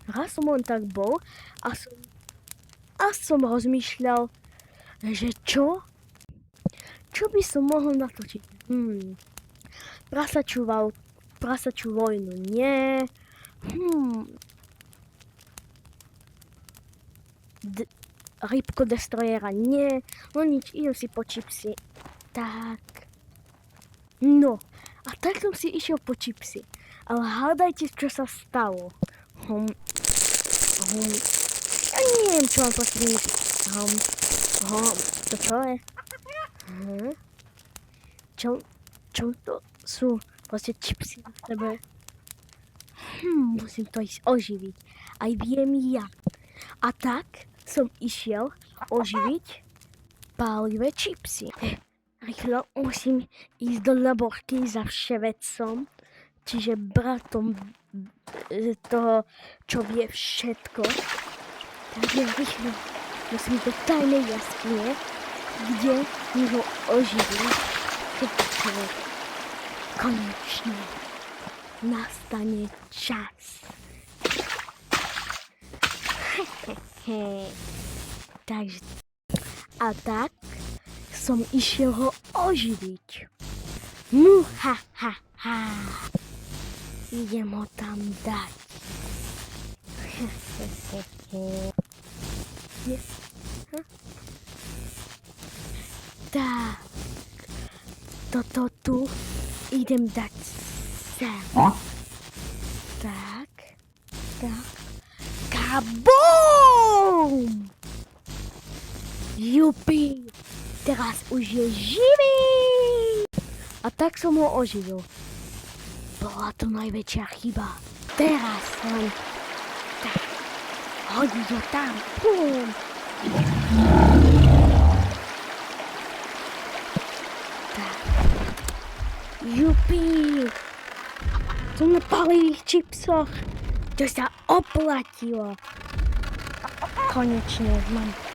raz som len tak bol a som rozmýšľal, že čo by som mohol natočiť. Prasačiu vojnu nie. Rybko Destroyera nie. No nič, idem si po čipsy. Tak. No, a tak som si išiel po čipsy. Ale hádajte, čo sa stalo. Ja neviem, čo mám proti tým. To čo je? Čo to sú? Proste čipsy na sebe. Musím to ísť oživiť. Aj viem ja. A tak som išiel oživiť pálivé čipsy. Rýchlo musím ísť do laborky za vševedcom, čiže bratom toho, čo vie všetko. Takže rýchlo musím do tajnej jaskyne, kde mi ho oživí. Konečne nastane čas. Takže a tak som išiel ho oživiť. Idem ho tam dať. Tak, toto tu idem dať sem. Tak. Kabum! Jupi! Teraz už je živý! A tak som ho oživil. Bola to najväčšia chyba. Teraz len tak. Hodiť ho tam. Bum! Tak. Jupi! Som na palivých čipsoch. To sa oplatilo. Konečne mám